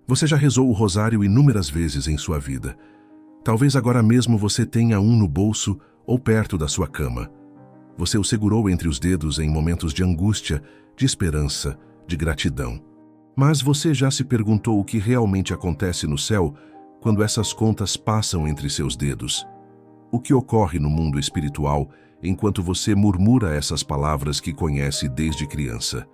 Você já rezou o rosário inúmeras vezes em sua vida. Talvez agora mesmo você tenha um no bolso ou perto da sua cama. Você o segurou entre os dedos em momentos de angústia, de esperança, de gratidão. Mas você já se perguntou o que realmente acontece no céu quando essas contas passam entre seus dedos? O que ocorre no mundo espiritual enquanto você murmura essas palavras que conhece desde criança?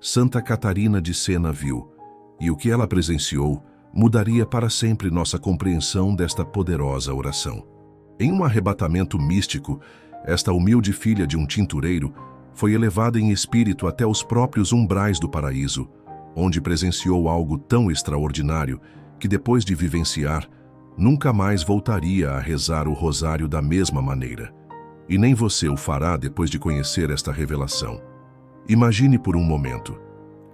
Santa Catarina de Sena viu, e o que ela presenciou mudaria para sempre nossa compreensão desta poderosa oração. Em um arrebatamento místico, esta humilde filha de um tintureiro foi elevada em espírito até os próprios umbrais do paraíso, onde presenciou algo tão extraordinário que, depois de vivenciar, nunca mais voltaria a rezar o rosário da mesma maneira. E nem você o fará depois de conhecer esta revelação. Imagine por um momento.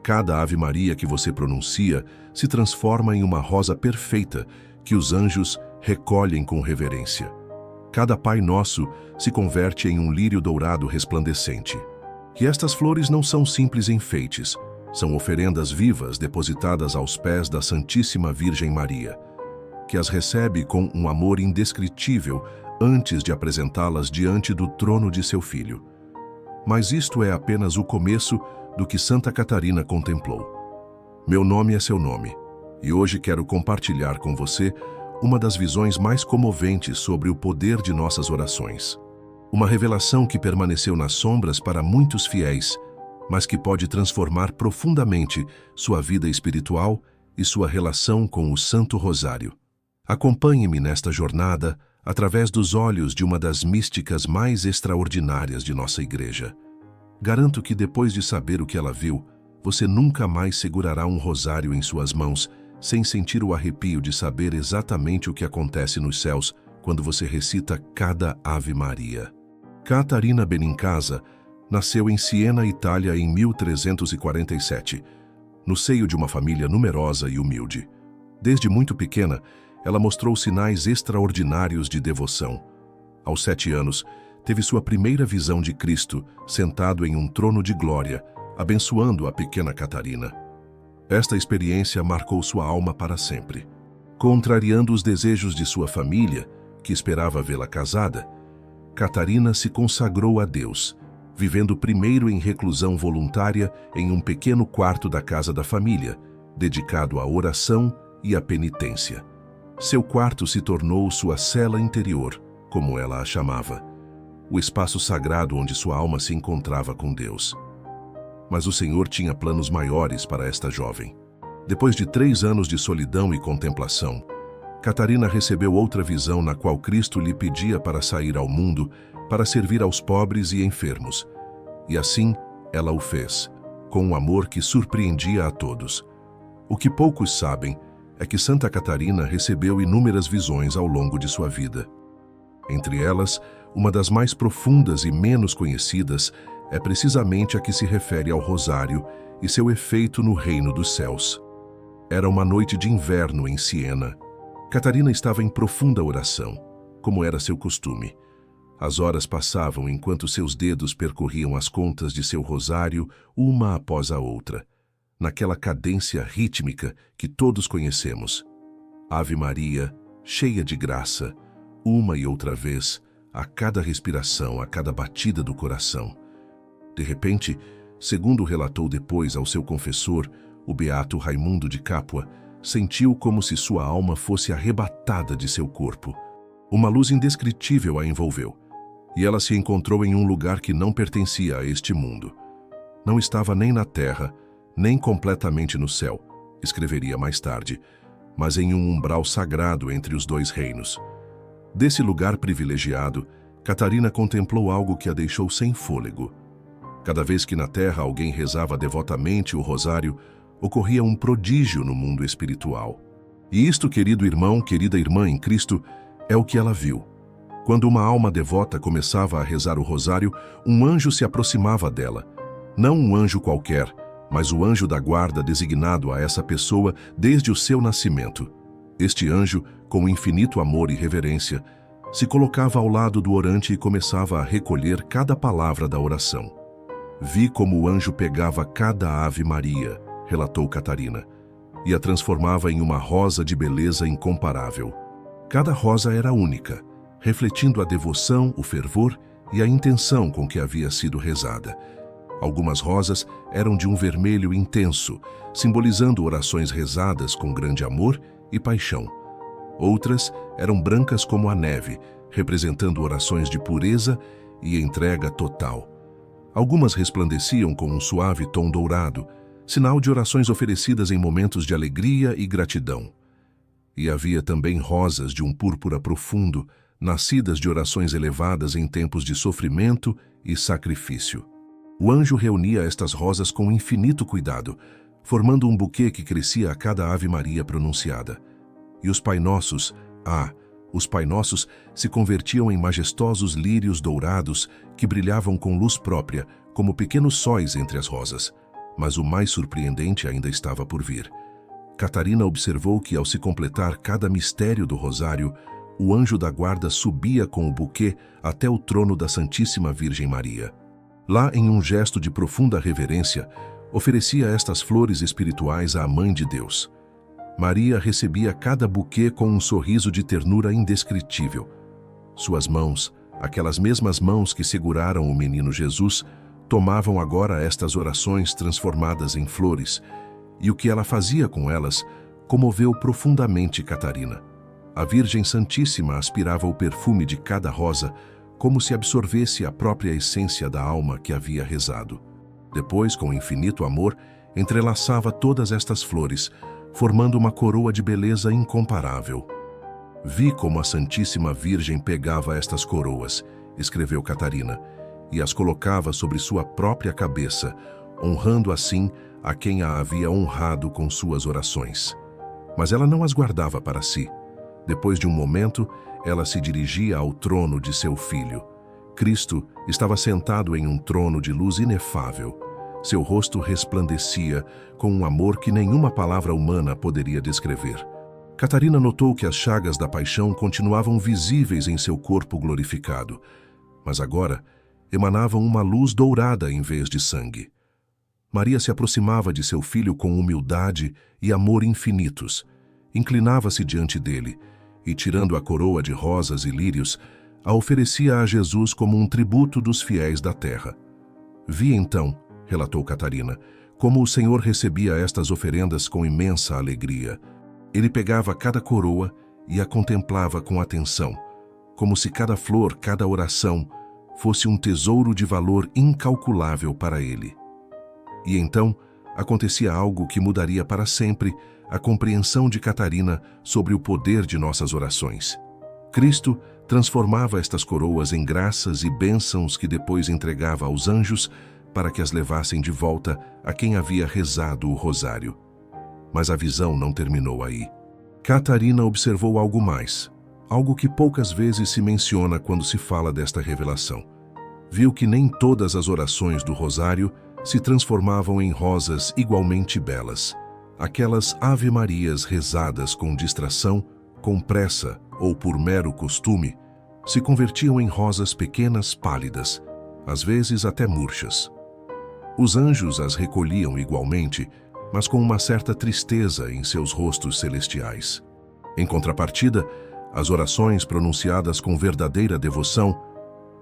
Cada Ave Maria que você pronuncia se transforma em uma rosa perfeita que os anjos recolhem com reverência. Cada Pai Nosso se converte em um lírio dourado resplandecente. E estas flores não são simples enfeites, são oferendas vivas depositadas aos pés da Santíssima Virgem Maria, que as recebe com um amor indescritível antes de apresentá-las diante do trono de seu Filho. Mas isto é apenas o começo do que Santa Catarina contemplou. Meu nome é seu nome, e hoje quero compartilhar com você uma das visões mais comoventes sobre o poder de nossas orações. Uma revelação que permaneceu nas sombras para muitos fiéis, mas que pode transformar profundamente sua vida espiritual e sua relação com o Santo Rosário. Acompanhe-me nesta jornada através dos olhos de uma das místicas mais extraordinárias de nossa Igreja. Garanto que depois de saber o que ela viu, você nunca mais segurará um rosário em suas mãos sem sentir o arrepio de saber exatamente o que acontece nos céus quando você recita cada Ave Maria. Catarina Benincasa nasceu em Siena, Itália, em 1347, no seio de uma família numerosa e humilde. Desde muito pequena, ela mostrou sinais extraordinários de devoção. Aos 7 anos, teve sua primeira visão de Cristo sentado em um trono de glória, abençoando a pequena Catarina. Esta experiência marcou sua alma para sempre. Contrariando os desejos de sua família, que esperava vê-la casada, Catarina se consagrou a Deus, vivendo primeiro em reclusão voluntária em um pequeno quarto da casa da família, dedicado à oração e à penitência. Seu quarto se tornou sua cela interior, como ela a chamava, o espaço sagrado onde sua alma se encontrava com Deus. Mas o Senhor tinha planos maiores para esta jovem. Depois de 3 anos de solidão e contemplação, Catarina recebeu outra visão na qual Cristo lhe pedia para sair ao mundo para servir aos pobres e enfermos. E assim, ela o fez, com um amor que surpreendia a todos. O que poucos sabem é que Santa Catarina recebeu inúmeras visões ao longo de sua vida. Entre elas, uma das mais profundas e menos conhecidas é precisamente a que se refere ao rosário e seu efeito no reino dos céus. Era uma noite de inverno em Siena. Catarina estava em profunda oração, como era seu costume. As horas passavam enquanto seus dedos percorriam as contas de seu rosário uma após a outra, naquela cadência rítmica que todos conhecemos. Ave Maria, cheia de graça, uma e outra vez, a cada respiração, a cada batida do coração. De repente, segundo relatou depois ao seu confessor, o beato Raimundo de Capua, sentiu como se sua alma fosse arrebatada de seu corpo. Uma luz indescritível a envolveu, e ela se encontrou em um lugar que não pertencia a este mundo. Não estava nem na terra, nem completamente no céu, escreveria mais tarde, mas em um umbral sagrado entre os 2 reinos. Desse lugar privilegiado, Catarina contemplou algo que a deixou sem fôlego. Cada vez que na terra alguém rezava devotamente o rosário, ocorria um prodígio no mundo espiritual. E isto, querido irmão, querida irmã em Cristo, é o que ela viu. Quando uma alma devota começava a rezar o rosário, um anjo se aproximava dela. Não um anjo qualquer, mas o anjo da guarda designado a essa pessoa desde o seu nascimento. Este anjo, com infinito amor e reverência, se colocava ao lado do orante e começava a recolher cada palavra da oração. Vi como o anjo pegava cada Ave Maria, relatou Catarina, e a transformava em uma rosa de beleza incomparável. Cada rosa era única, refletindo a devoção, o fervor e a intenção com que havia sido rezada. Algumas rosas eram de um vermelho intenso, simbolizando orações rezadas com grande amor e paixão. Outras eram brancas como a neve, representando orações de pureza e entrega total. Algumas resplandeciam com um suave tom dourado, sinal de orações oferecidas em momentos de alegria e gratidão. E havia também rosas de um púrpura profundo, nascidas de orações elevadas em tempos de sofrimento e sacrifício. O anjo reunia estas rosas com infinito cuidado, formando um buquê que crescia a cada Ave Maria pronunciada. E os Pai Nossos, os Pai Nossos se convertiam em majestosos lírios dourados que brilhavam com luz própria, como pequenos sóis entre as rosas. Mas o mais surpreendente ainda estava por vir. Catarina observou que, ao se completar cada mistério do rosário, o anjo da guarda subia com o buquê até o trono da Santíssima Virgem Maria. Lá, em um gesto de profunda reverência, oferecia estas flores espirituais à Mãe de Deus. Maria recebia cada buquê com um sorriso de ternura indescritível. Suas mãos, aquelas mesmas mãos que seguraram o menino Jesus, tomavam agora estas orações transformadas em flores, e o que ela fazia com elas comoveu profundamente Catarina. A Virgem Santíssima aspirava o perfume de cada rosa, como se absorvesse a própria essência da alma que havia rezado. Depois, com infinito amor, entrelaçava todas estas flores, formando uma coroa de beleza incomparável. Vi como a Santíssima Virgem pegava estas coroas, escreveu Catarina, e as colocava sobre sua própria cabeça, honrando assim a quem a havia honrado com suas orações. Mas ela não as guardava para si. Depois de um momento, ela se dirigia ao trono de seu filho. Cristo estava sentado em um trono de luz inefável. Seu rosto resplandecia com um amor que nenhuma palavra humana poderia descrever. Catarina notou que as chagas da paixão continuavam visíveis em seu corpo glorificado, mas agora emanavam uma luz dourada em vez de sangue. Maria se aproximava de seu filho com humildade e amor infinitos. Inclinava-se diante dele e, tirando a coroa de rosas e lírios, a oferecia a Jesus como um tributo dos fiéis da terra. Vi então, relatou Catarina, como o Senhor recebia estas oferendas com imensa alegria. Ele pegava cada coroa e a contemplava com atenção, como se cada flor, cada oração, fosse um tesouro de valor incalculável para ele. E então acontecia algo que mudaria para sempre a compreensão de Catarina sobre o poder de nossas orações. Cristo transformava estas coroas em graças e bênçãos que depois entregava aos anjos para que as levassem de volta a quem havia rezado o rosário. Mas a visão não terminou aí. Catarina observou algo mais, algo que poucas vezes se menciona quando se fala desta revelação. Viu que nem todas as orações do rosário se transformavam em rosas igualmente belas. Aquelas Ave-Marias rezadas com distração, com pressa ou por mero costume, se convertiam em rosas pequenas pálidas, às vezes até murchas. Os anjos as recolhiam igualmente, mas com uma certa tristeza em seus rostos celestiais. Em contrapartida, as orações pronunciadas com verdadeira devoção,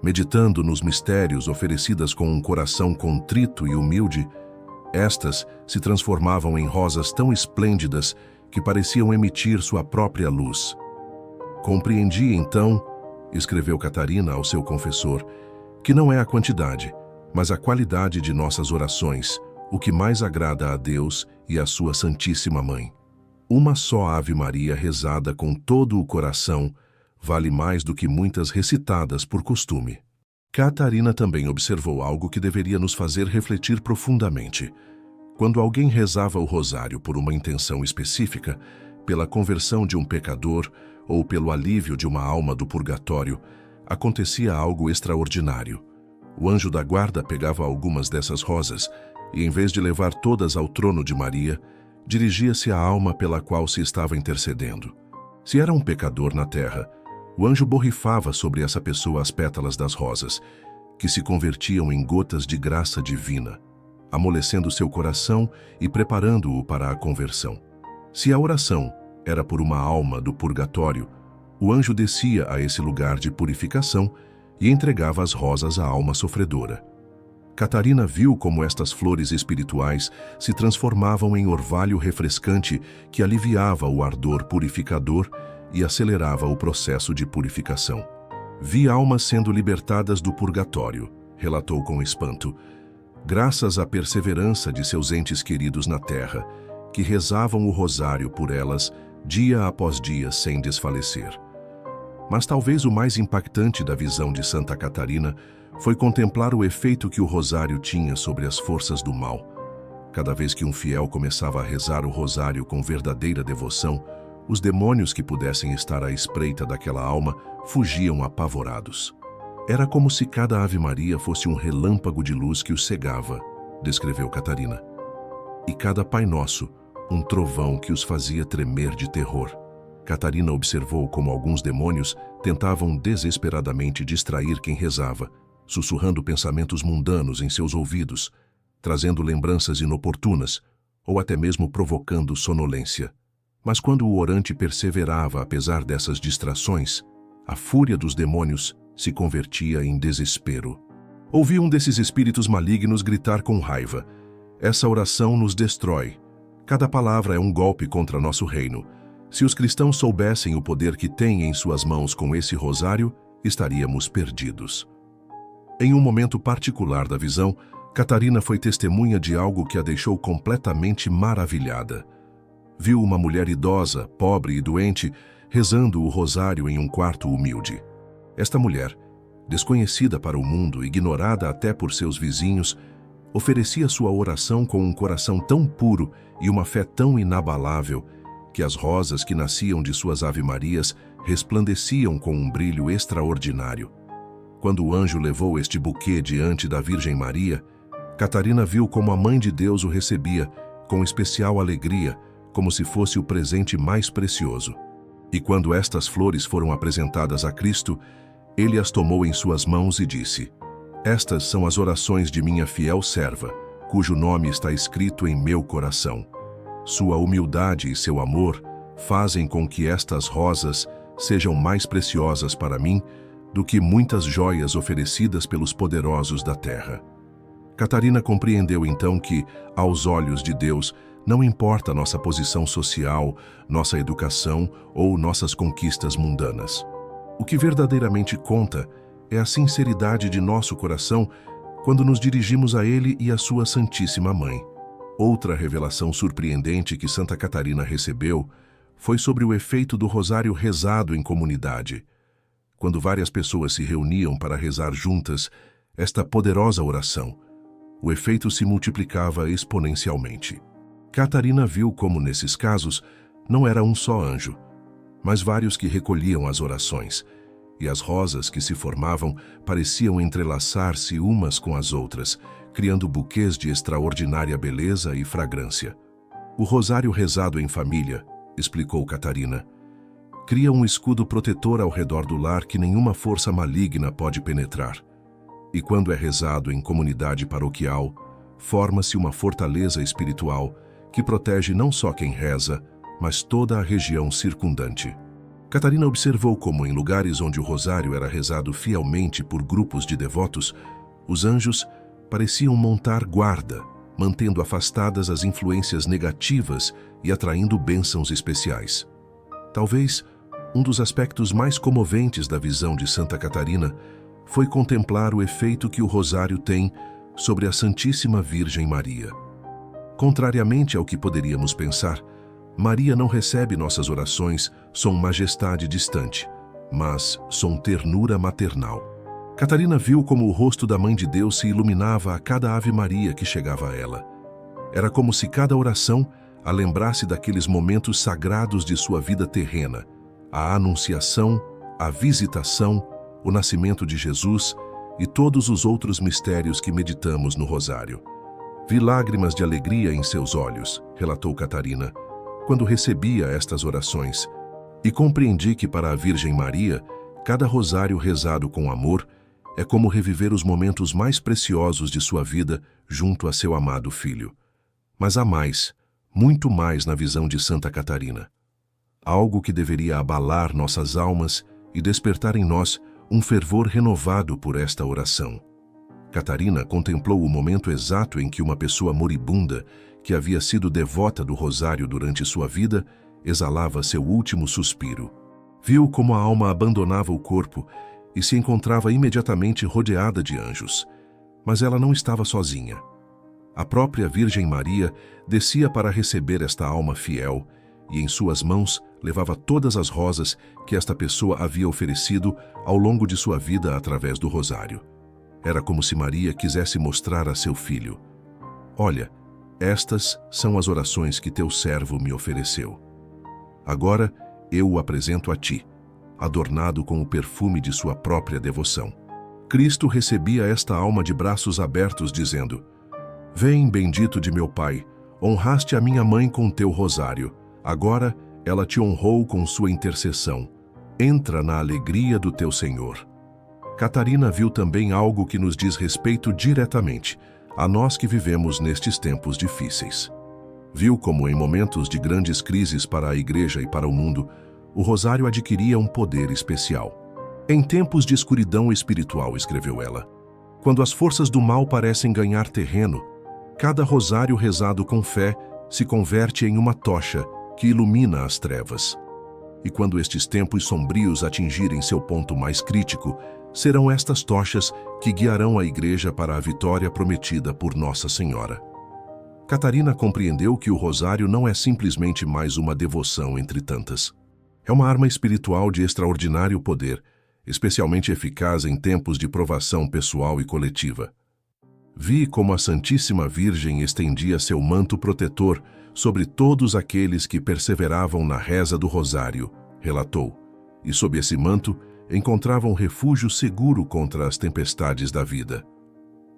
meditando nos mistérios oferecidas com um coração contrito e humilde, estas se transformavam em rosas tão esplêndidas que pareciam emitir sua própria luz. Compreendi então, escreveu Catarina ao seu confessor, que não é a quantidade, mas a qualidade de nossas orações, o que mais agrada a Deus e a sua Santíssima Mãe. Uma só Ave Maria rezada com todo o coração vale mais do que muitas recitadas por costume. Catarina também observou algo que deveria nos fazer refletir profundamente. Quando alguém rezava o rosário por uma intenção específica, pela conversão de um pecador ou pelo alívio de uma alma do purgatório, acontecia algo extraordinário. O anjo da guarda pegava algumas dessas rosas e, em vez de levar todas ao trono de Maria, dirigia-se à alma pela qual se estava intercedendo. Se era um pecador na terra, o anjo borrifava sobre essa pessoa as pétalas das rosas, que se convertiam em gotas de graça divina, amolecendo seu coração e preparando-o para a conversão. Se a oração era por uma alma do purgatório, o anjo descia a esse lugar de purificação e entregava as rosas à alma sofredora. Catarina viu como estas flores espirituais se transformavam em orvalho refrescante que aliviava o ardor purificador e acelerava o processo de purificação. Vi almas sendo libertadas do purgatório, relatou com espanto, graças à perseverança de seus entes queridos na terra, que rezavam o rosário por elas dia após dia sem desfalecer. Mas talvez o mais impactante da visão de Santa Catarina foi contemplar o efeito que o rosário tinha sobre as forças do mal. Cada vez que um fiel começava a rezar o rosário com verdadeira devoção, os demônios que pudessem estar à espreita daquela alma fugiam apavorados. Era como se cada Ave Maria fosse um relâmpago de luz que os cegava, descreveu Catarina. E cada Pai Nosso, um trovão que os fazia tremer de terror. Catarina observou como alguns demônios tentavam desesperadamente distrair quem rezava, sussurrando pensamentos mundanos em seus ouvidos, trazendo lembranças inoportunas ou até mesmo provocando sonolência. Mas quando o orante perseverava apesar dessas distrações, a fúria dos demônios se convertia em desespero. Ouvi um desses espíritos malignos gritar com raiva: "Essa oração nos destrói. Cada palavra é um golpe contra nosso reino. Se os cristãos soubessem o poder que têm em suas mãos com esse rosário, estaríamos perdidos." Em um momento particular da visão, Catarina foi testemunha de algo que a deixou completamente maravilhada. Viu uma mulher idosa, pobre e doente, rezando o rosário em um quarto humilde. Esta mulher, desconhecida para o mundo, ignorada até por seus vizinhos, oferecia sua oração com um coração tão puro e uma fé tão inabalável que as rosas que nasciam de suas ave-marias resplandeciam com um brilho extraordinário. Quando o anjo levou este buquê diante da Virgem Maria, Catarina viu como a Mãe de Deus o recebia com especial alegria, como se fosse o presente mais precioso. E quando estas flores foram apresentadas a Cristo, ele as tomou em suas mãos e disse: "Estas são as orações de minha fiel serva, cujo nome está escrito em meu coração. Sua humildade e seu amor fazem com que estas rosas sejam mais preciosas para mim do que muitas joias oferecidas pelos poderosos da terra." Catarina compreendeu então que, aos olhos de Deus, não importa nossa posição social, nossa educação ou nossas conquistas mundanas. O que verdadeiramente conta é a sinceridade de nosso coração quando nos dirigimos a Ele e à sua Santíssima Mãe. Outra revelação surpreendente que Santa Catarina recebeu foi sobre o efeito do rosário rezado em comunidade. Quando várias pessoas se reuniam para rezar juntas esta poderosa oração, o efeito se multiplicava exponencialmente. Catarina viu como, nesses casos, não era um só anjo, mas vários que recolhiam as orações, e as rosas que se formavam pareciam entrelaçar-se umas com as outras, criando buquês de extraordinária beleza e fragrância. O rosário rezado em família, explicou Catarina, cria um escudo protetor ao redor do lar que nenhuma força maligna pode penetrar. E quando é rezado em comunidade paroquial, forma-se uma fortaleza espiritual que protege não só quem reza, mas toda a região circundante. Catarina observou como, em lugares onde o rosário era rezado fielmente por grupos de devotos, os anjos pareciam montar guarda, mantendo afastadas as influências negativas e atraindo bênçãos especiais. Talvez um dos aspectos mais comoventes da visão de Santa Catarina foi contemplar o efeito que o rosário tem sobre a Santíssima Virgem Maria. Contrariamente ao que poderíamos pensar, Maria não recebe nossas orações som majestade distante, mas som ternura maternal. Catarina viu como o rosto da Mãe de Deus se iluminava a cada Ave Maria que chegava a ela. Era como se cada oração a lembrasse daqueles momentos sagrados de sua vida terrena, a anunciação, a visitação, o nascimento de Jesus e todos os outros mistérios que meditamos no rosário. Vi lágrimas de alegria em seus olhos, relatou Catarina, quando recebia estas orações, e compreendi que para a Virgem Maria, cada rosário rezado com amor é como reviver os momentos mais preciosos de sua vida junto a seu amado Filho. Mas há mais, muito mais na visão de Santa Catarina. Algo que deveria abalar nossas almas e despertar em nós um fervor renovado por esta oração. Catarina contemplou o momento exato em que uma pessoa moribunda, que havia sido devota do rosário durante sua vida, exalava seu último suspiro. Viu como a alma abandonava o corpo e se encontrava imediatamente rodeada de anjos. Mas ela não estava sozinha. A própria Virgem Maria descia para receber esta alma fiel e em suas mãos levava todas as rosas que esta pessoa havia oferecido ao longo de sua vida através do rosário. Era como se Maria quisesse mostrar a seu filho: olha, estas são as orações que teu servo me ofereceu. Agora eu o apresento a ti, adornado com o perfume de sua própria devoção. Cristo recebia esta alma de braços abertos, dizendo: vem, bendito de meu Pai, honraste a minha mãe com teu rosário. Agora ela te honrou com sua intercessão. Entra na alegria do teu Senhor. Catarina viu também algo que nos diz respeito diretamente a nós que vivemos nestes tempos difíceis. Viu como em momentos de grandes crises para a Igreja e para o mundo, o rosário adquiria um poder especial. Em tempos de escuridão espiritual, escreveu ela, quando as forças do mal parecem ganhar terreno, cada rosário rezado com fé se converte em uma tocha que ilumina as trevas. E quando estes tempos sombrios atingirem seu ponto mais crítico, serão estas tochas que guiarão a Igreja para a vitória prometida por Nossa Senhora. Catarina compreendeu que o rosário não é simplesmente mais uma devoção entre tantas. É uma arma espiritual de extraordinário poder, especialmente eficaz em tempos de provação pessoal e coletiva. Vi como a Santíssima Virgem estendia seu manto protetor sobre todos aqueles que perseveravam na reza do rosário, relatou, e sob esse manto encontravam refúgio seguro contra as tempestades da vida.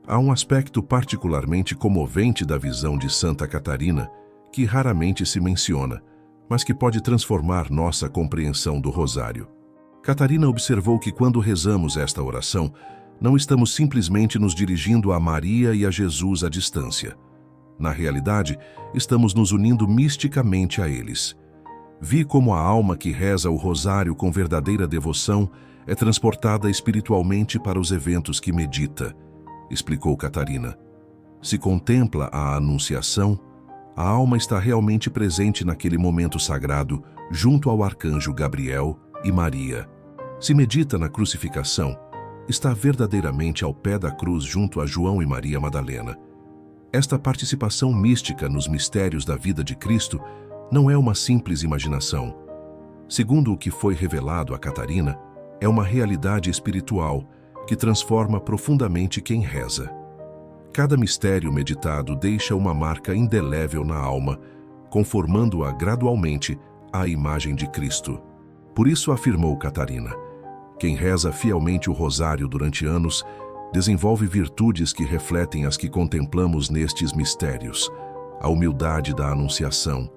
Há um aspecto particularmente comovente da visão de Santa Catarina que raramente se menciona, mas que pode transformar nossa compreensão do rosário. Catarina observou que quando rezamos esta oração, não estamos simplesmente nos dirigindo a Maria e a Jesus à distância. Na realidade, estamos nos unindo misticamente a eles. Vi como a alma que reza o rosário com verdadeira devoção é transportada espiritualmente para os eventos que medita, explicou Catarina. Se contempla a Anunciação, a alma está realmente presente naquele momento sagrado, junto ao arcanjo Gabriel e Maria. Se medita na crucificação, está verdadeiramente ao pé da cruz junto a João e Maria Madalena. Esta participação mística nos mistérios da vida de Cristo não é uma simples imaginação. Segundo o que foi revelado a Catarina, é uma realidade espiritual que transforma profundamente quem reza. Cada mistério meditado deixa uma marca indelével na alma, conformando-a gradualmente à imagem de Cristo. Por isso afirmou Catarina: quem reza fielmente o rosário durante anos desenvolve virtudes que refletem as que contemplamos nestes mistérios: a humildade da Anunciação,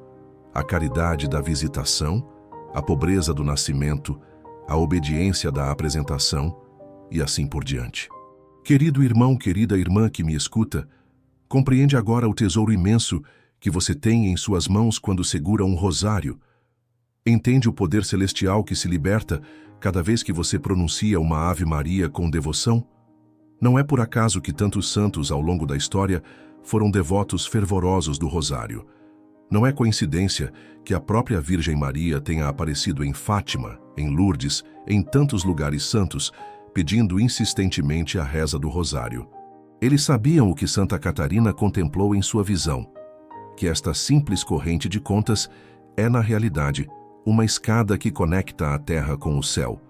a caridade da Visitação, a pobreza do nascimento, a obediência da apresentação e assim por diante. Querido irmão, querida irmã que me escuta, compreende agora o tesouro imenso que você tem em suas mãos quando segura um rosário. Entende o poder celestial que se liberta cada vez que você pronuncia uma Ave Maria com devoção? Não é por acaso que tantos santos ao longo da história foram devotos fervorosos do rosário. Não é coincidência que a própria Virgem Maria tenha aparecido em Fátima, em Lourdes, em tantos lugares santos, pedindo insistentemente a reza do rosário. Eles sabiam o que Santa Catarina contemplou em sua visão, que esta simples corrente de contas é, na realidade, uma escada que conecta a terra com o céu,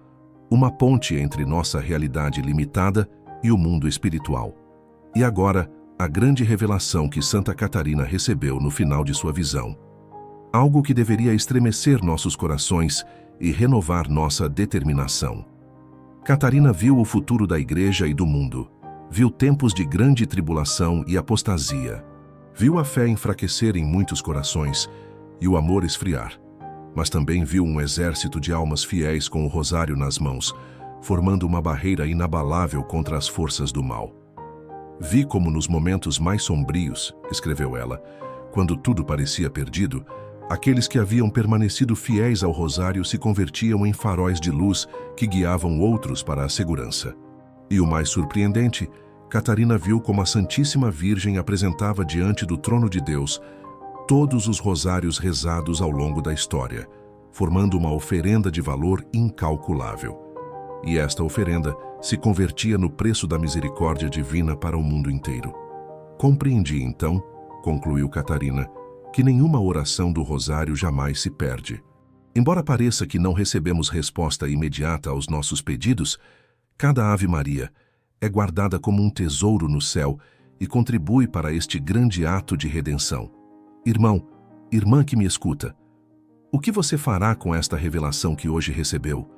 uma ponte entre nossa realidade limitada e o mundo espiritual. E agora, a grande revelação que Santa Catarina recebeu no final de sua visão. Algo que deveria estremecer nossos corações e renovar nossa determinação. Catarina viu o futuro da Igreja e do mundo. Viu tempos de grande tribulação e apostasia. Viu a fé enfraquecer em muitos corações e o amor esfriar. Mas também viu um exército de almas fiéis com o rosário nas mãos, formando uma barreira inabalável contra as forças do mal. Vi como nos momentos mais sombrios, escreveu ela, Quando tudo parecia perdido, aqueles que haviam permanecido fiéis ao rosário se convertiam em faróis de luz que guiavam outros para a segurança. E o mais surpreendente, Catarina viu como a Santíssima Virgem apresentava diante do trono de Deus todos os rosários rezados ao longo da história, formando uma oferenda de valor incalculável. E esta oferenda se convertia no preço da misericórdia divina para o mundo inteiro. Compreendi, então, concluiu Catarina, que nenhuma oração do rosário jamais se perde. Embora pareça que não recebemos resposta imediata aos nossos pedidos, cada Ave Maria é guardada como um tesouro no céu e contribui para este grande ato de redenção. Irmão, irmã que me escuta, o que você fará com esta revelação que hoje recebeu?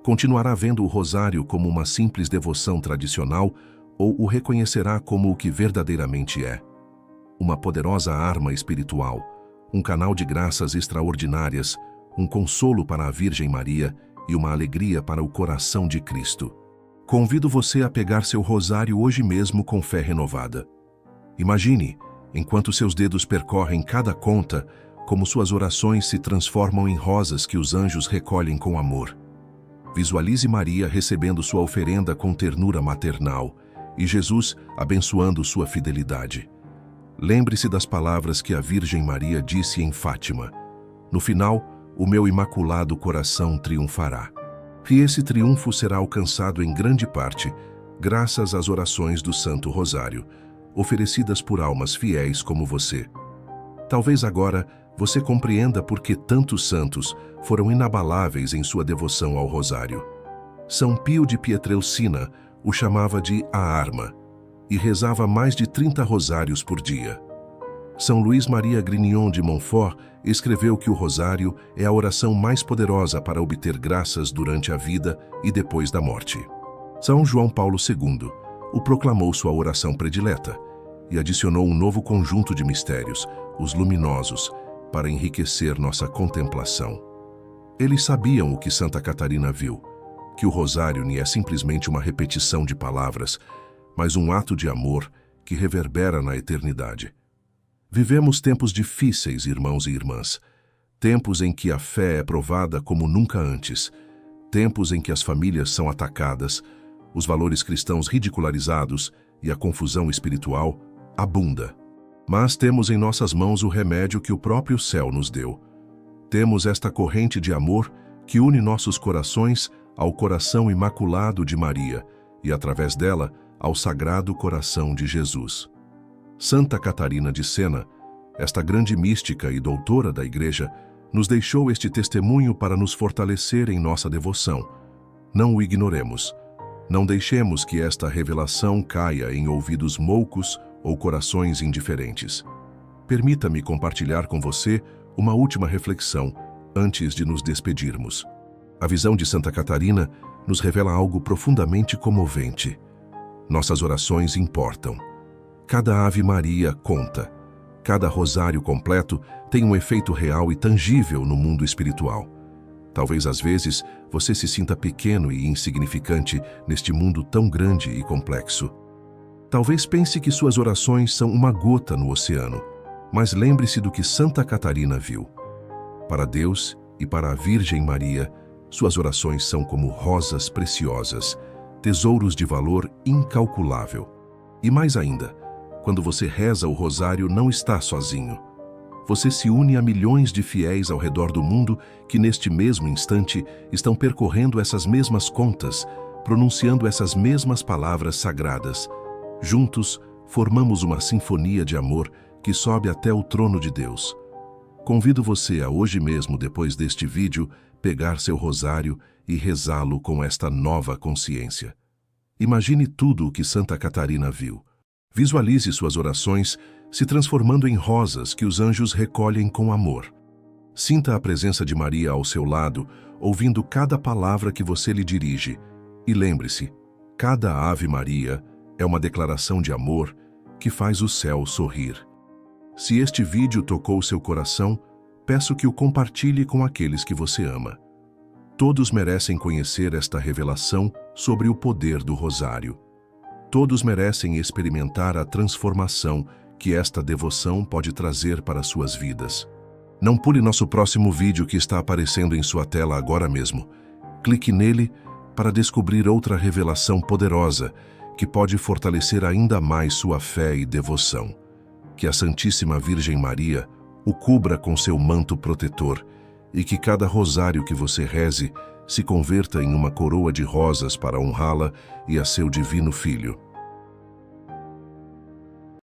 Continuará vendo o rosário como uma simples devoção tradicional ou o reconhecerá como o que verdadeiramente é? Uma poderosa arma espiritual, um canal de graças extraordinárias, um consolo para a Virgem Maria e uma alegria para o coração de Cristo. Convido você a pegar seu rosário hoje mesmo com fé renovada. Imagine, enquanto seus dedos percorrem cada conta, como suas orações se transformam em rosas que os anjos recolhem com amor. Visualize Maria recebendo sua oferenda com ternura maternal e Jesus abençoando sua fidelidade. Lembre-se das palavras que a Virgem Maria disse em Fátima. No final, o meu imaculado coração triunfará. E esse triunfo será alcançado em grande parte graças às orações do Santo Rosário, oferecidas por almas fiéis como você. Talvez agora você compreenda por que tantos santos foram inabaláveis em sua devoção ao rosário. São Pio de Pietrelcina o chamava de a arma e rezava mais de 30 rosários por dia. São Luís Maria Grignion de Montfort escreveu que o rosário é a oração mais poderosa para obter graças durante a vida e depois da morte. São João Paulo II o proclamou sua oração predileta e adicionou um novo conjunto de mistérios, os luminosos, para enriquecer nossa contemplação. Eles sabiam o que Santa Catarina viu, que o rosário não é simplesmente uma repetição de palavras, mas um ato de amor que reverbera na eternidade. Vivemos tempos difíceis, irmãos e irmãs, tempos em que a fé é provada como nunca antes, tempos em que as famílias são atacadas, os valores cristãos ridicularizados e a confusão espiritual abunda. Mas temos em nossas mãos o remédio que o próprio céu nos deu. Temos esta corrente de amor que une nossos corações ao coração imaculado de Maria e, através dela, ao Sagrado Coração de Jesus. Santa Catarina de Sena, esta grande mística e doutora da Igreja, nos deixou este testemunho para nos fortalecer em nossa devoção. Não o ignoremos. Não deixemos que esta revelação caia em ouvidos moucos ou corações indiferentes. Permita-me compartilhar com você uma última reflexão antes de nos despedirmos. A visão de Santa Catarina nos revela algo profundamente comovente. Nossas orações importam. Cada Ave Maria conta. Cada rosário completo tem um efeito real e tangível no mundo espiritual. Talvez às vezes você se sinta pequeno e insignificante neste mundo tão grande e complexo. Talvez pense que suas orações são uma gota no oceano, mas lembre-se do que Santa Catarina viu. Para Deus e para a Virgem Maria, suas orações são como rosas preciosas, tesouros de valor incalculável. E mais ainda, quando você reza o rosário, não está sozinho. Você se une a milhões de fiéis ao redor do mundo que neste mesmo instante estão percorrendo essas mesmas contas, pronunciando essas mesmas palavras sagradas. Juntos, formamos uma sinfonia de amor que sobe até o trono de Deus. Convido você a hoje mesmo, depois deste vídeo, pegar seu rosário e rezá-lo com esta nova consciência. Imagine tudo o que Santa Catarina viu. Visualize suas orações se transformando em rosas que os anjos recolhem com amor. Sinta a presença de Maria ao seu lado, ouvindo cada palavra que você lhe dirige. E lembre-se, cada Ave Maria é uma declaração de amor que faz o céu sorrir. Se este vídeo tocou seu coração, peço que o compartilhe com aqueles que você ama. Todos merecem conhecer esta revelação sobre o poder do rosário. Todos merecem experimentar a transformação que esta devoção pode trazer para suas vidas. Não pule nosso próximo vídeo que está aparecendo em sua tela agora mesmo. Clique nele para descobrir outra revelação poderosa que pode fortalecer ainda mais sua fé e devoção. Que a Santíssima Virgem Maria o cubra com seu manto protetor e que cada rosário que você reze se converta em uma coroa de rosas para honrá-la e a seu divino Filho.